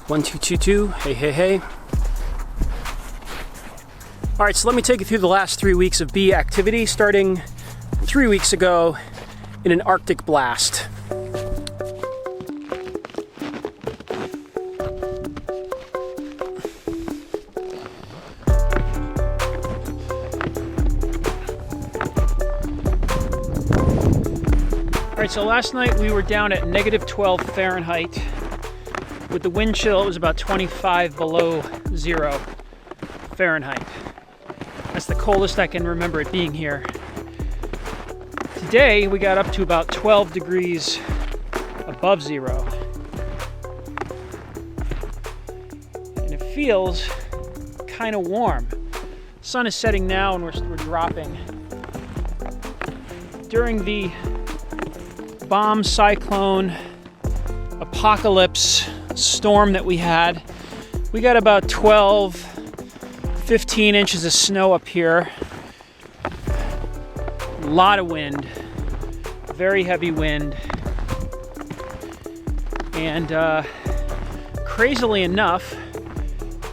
1222, hey, hey, hey. All right, so let me take you through the last 3 weeks of bee activity, starting 3 weeks ago in an Arctic blast. All right, so last night we were down at -12 Fahrenheit. With the wind chill, it was about 25 below zero Fahrenheit. That's the coldest I can remember it being here. Today, we got up to about 12 degrees above zero. And it feels kind of warm. Sun is setting now and we're dropping. During the bomb cyclone apocalypse storm that we had, we got about 12, 15 inches of snow up here. A lot of wind, very heavy wind. And crazily enough,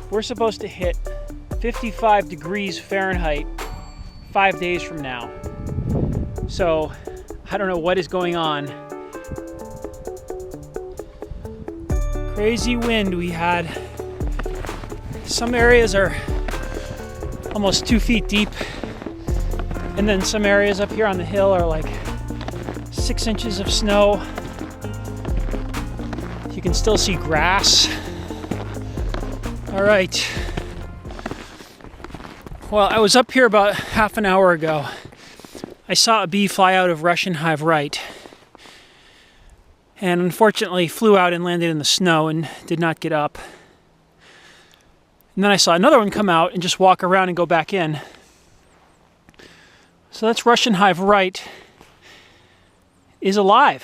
we're supposed to hit 55 degrees Fahrenheit 5 days from now. So I don't know what is going on. Crazy wind we had. Some areas are almost 2 feet deep, and then some areas up here on the hill are like 6 inches of snow. You can still see grass. All right. Well, I was up here about half an hour ago. I saw a bee fly out of Russian Hive right, and unfortunately flew out and landed in the snow and did not get up. And then I saw another one come out and just walk around and go back in. So that's Russian Hive right is alive.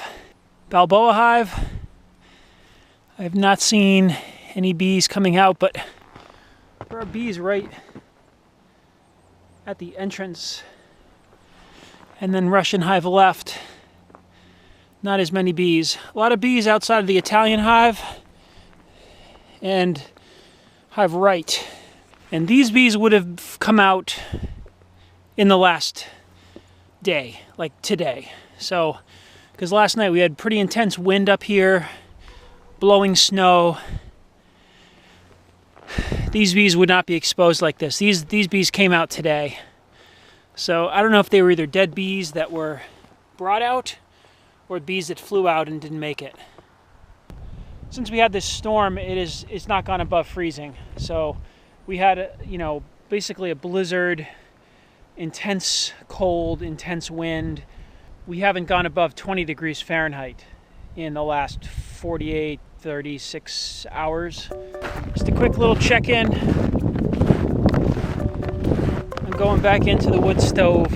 Balboa Hive, I have not seen any bees coming out, but there are bees right at the entrance. And then Russian Hive left. Not as many bees. A lot of bees outside of the Italian hive and hive right. And these bees would have come out in the last day, like today. So, because last night we had pretty intense wind up here, blowing snow. These bees would not be exposed like this. These bees came out today. So I don't know if they were either dead bees that were brought out or bees that flew out and didn't make it. Since we had this storm, it's not gone above freezing. So we had basically a blizzard, intense cold, intense wind. We haven't gone above 20 degrees Fahrenheit in the last 48, 36 hours. Just a quick little check-in. I'm going back into the wood stove.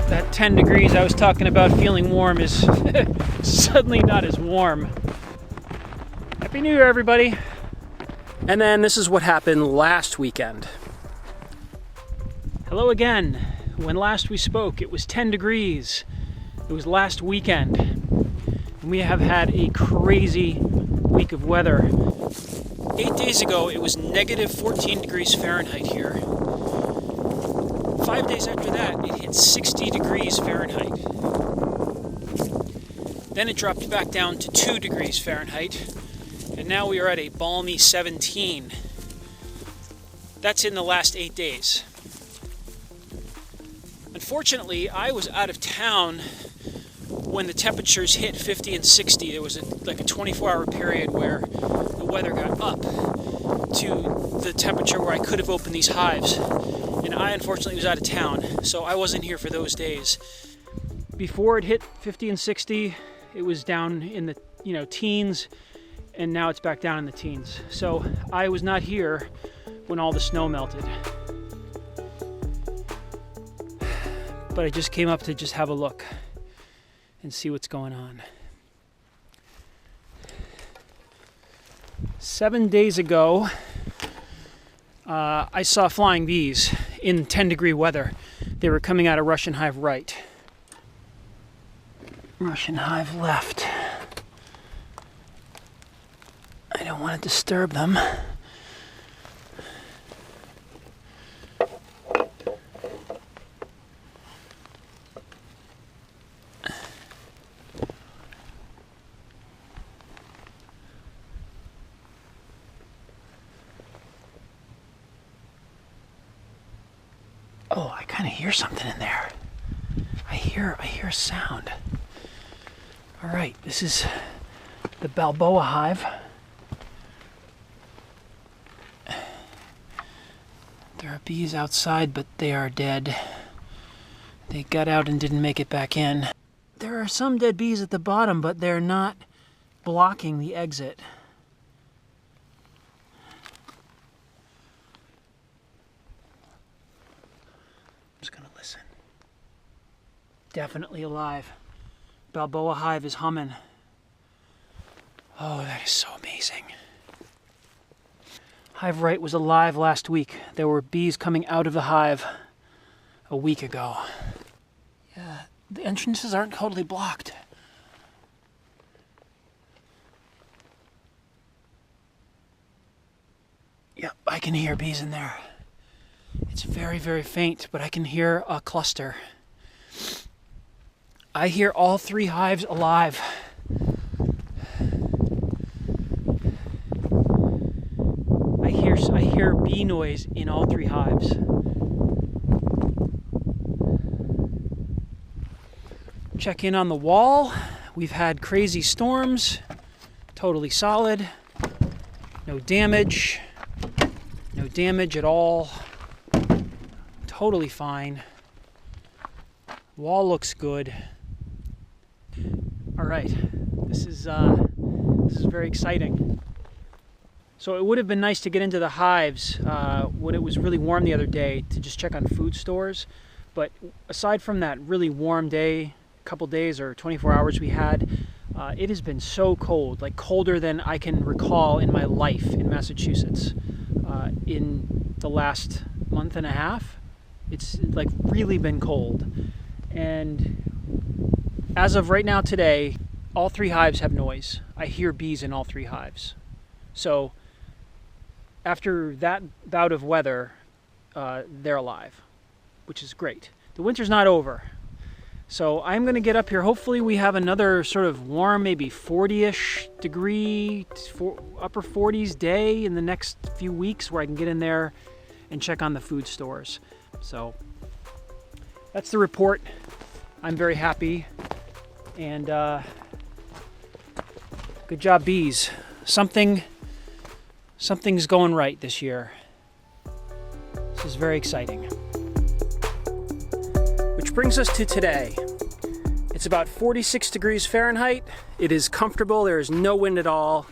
That 10 degrees I was talking about feeling warm is suddenly not as warm. Happy New Year, everybody. And then this is what happened last weekend. Hello again. When last we spoke, it was 10 degrees. It was last weekend. And we have had a crazy week of weather. 8 days ago, it was -14 degrees Fahrenheit here. 5 days after that, it hit 60 degrees Fahrenheit. Then it dropped back down to 2 degrees Fahrenheit, and now we are at a balmy 17. That's in the last 8 days. Unfortunately, I was out of town when the temperatures hit 50 and 60. There was a 24-hour period where the weather got up to the temperature where I could have opened these hives. And I unfortunately was out of town, so I wasn't here for those days. Before it hit 50 and 60, it was down in the teens, and now it's back down in the teens. So I was not here when all the snow melted. But I just came up to just have a look and see what's going on. 7 days ago, I saw flying bees in 10-degree weather. They were coming out of Russian Hive right. Russian Hive left. I I don't want to disturb them. Oh, I kind of hear something in there. I hear a sound. All right, this is the Balboa hive. There are bees outside, but they are dead. They got out and didn't make it back in. There are some dead bees at the bottom, but they're not blocking the exit. I'm just gonna listen. Definitely alive. Balboa hive is humming. Oh, that is so amazing. Hive right was alive last week. There were bees coming out of the hive a week ago. Yeah, the entrances aren't totally blocked. Yep, I can hear bees in there. It's very, very faint, but I can hear a cluster. I hear all 3 hives alive. I hear bee noise in all 3 hives. Check in on the wall. We've had crazy storms. Totally solid. No damage. No damage at all. Totally fine. Wall looks good. All right, this is very exciting. So it would have been nice to get into the hives when it was really warm the other day to just check on food stores. But aside from that really warm day, couple days or 24 hours we had, it has been so cold, like colder than I can recall in my life in Massachusetts. In the last month and a half, it's like really been cold. And as of right now today, all 3 hives have noise. I hear bees in all 3 hives. So after that bout of weather, they're alive, which is great. The winter's not over. So I'm going to get up here. Hopefully we have another sort of warm, maybe 40-ish degree, upper 40s day in the next few weeks where I can get in there and check on the food stores. So that's the report. I'm very happy. And good job, bees. Something's going right this year. This is very exciting. Which brings us to today. It's about 46 degrees Fahrenheit. It is comfortable. There is no wind at all.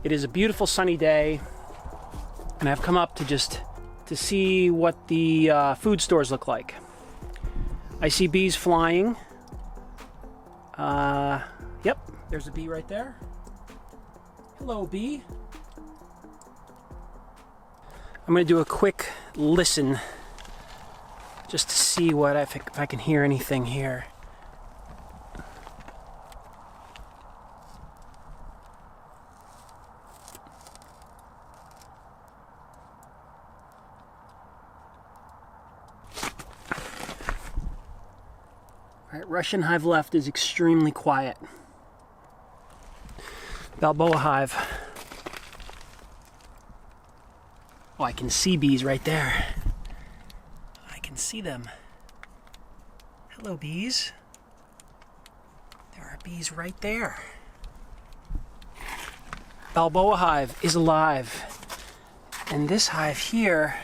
It is a beautiful sunny day. And I've come up to see what the food stores look like. I see bees flying. Yep, there's a bee right there. Hello, bee. I'm going to do a quick listen just to see if I can hear anything here. All right, Russian hive left is extremely quiet. Balboa hive. Oh, I can see bees right there. I can see them. Hello, bees. There are bees right there. Balboa hive is alive. And this hive here...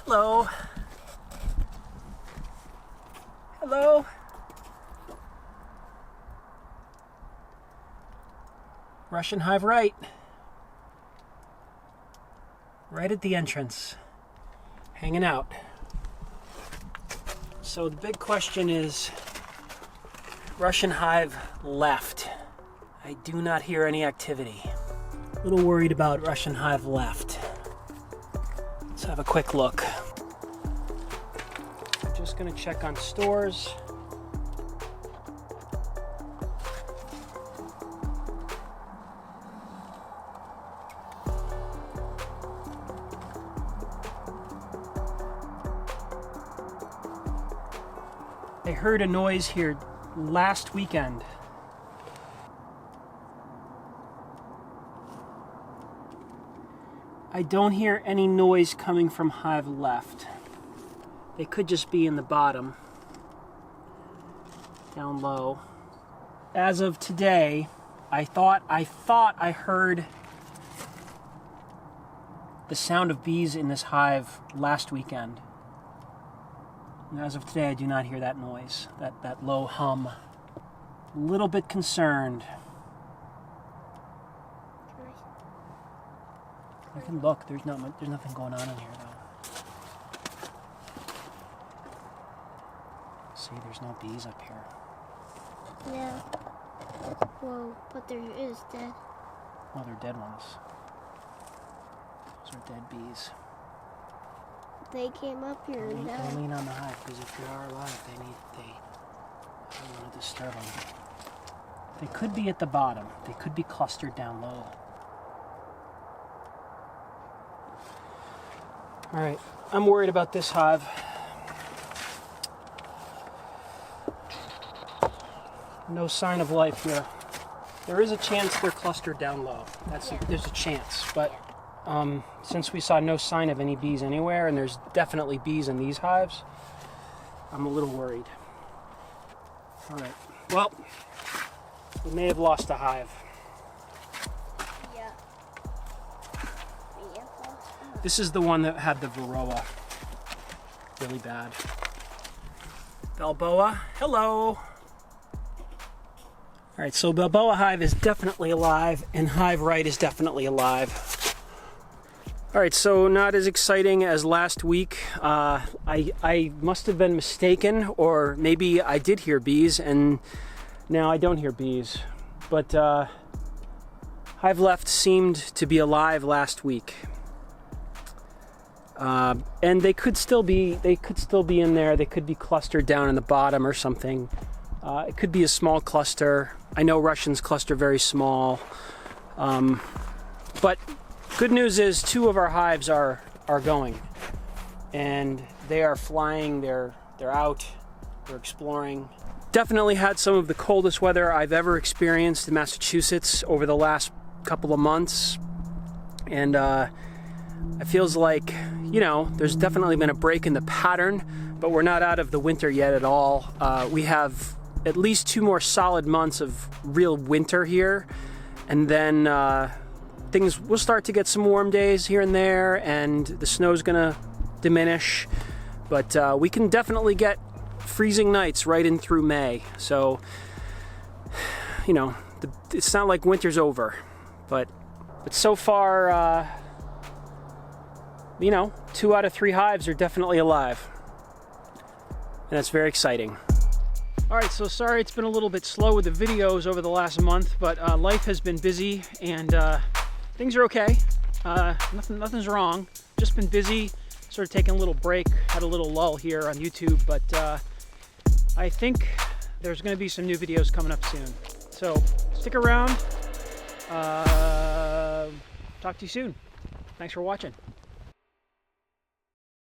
Hello. Hello. Russian hive right. Right at the entrance. Hanging out. So the big question is, Russian hive left. I do not hear any activity. A little worried about Russian hive left. Let's have a quick look. I'm just going to check on stores. I heard a noise here last weekend. I don't hear any noise coming from hive left. They could just be in the bottom, down low. As of today, I thought I heard the sound of bees in this hive last weekend. And as of today, I do not hear that noise, that low hum. A little bit concerned. I can look. There's nothing going on in here though. See, there's no bees up here. Yeah. Whoa, but there is dead. Well, they're dead ones. Those are dead bees. They came up here and died. Don't lean on the hive, because if they are alive, I don't want to disturb them. They could be at the bottom. They could be clustered down low. All right, I'm worried about this hive. No sign of life here. There is a chance they're clustered down low. There's a chance, but since we saw no sign of any bees anywhere, and there's definitely bees in these hives, I'm a little worried. All right, well, we may have lost a hive. Yeah. This is the one that had the varroa really bad. Balboa, hello. All right, so Balboa hive is definitely alive, and hive right is definitely alive. All right, so not as exciting as last week. I must have been mistaken, or maybe I did hear bees, and now I don't hear bees. But hive left seemed to be alive last week, and they could still be in there. They could be clustered down in the bottom or something. It could be a small cluster. I know Russians cluster very small, but good news is 2 of our hives are going, and they are flying. They're out. They're exploring. Definitely had some of the coldest weather I've ever experienced in Massachusetts over the last couple of months, and it feels like, you know, there's definitely been a break in the pattern, but we're not out of the winter yet at all. We have at least 2 more solid months of real winter here, and then we'll start to get some warm days here and there, and the snow's gonna diminish, but we can definitely get freezing nights right in through May. So, you know, it's not like winter's over, but so far, you know, 2 out of 3 hives are definitely alive, and that's very exciting. All right, so sorry it's been a little bit slow with the videos over the last month, but life has been busy, and things are okay. Nothing's wrong. Just been busy, sort of taking a little break, had a little lull here on YouTube, but I think there's going to be some new videos coming up soon. So stick around. Talk to you soon. Thanks for watching.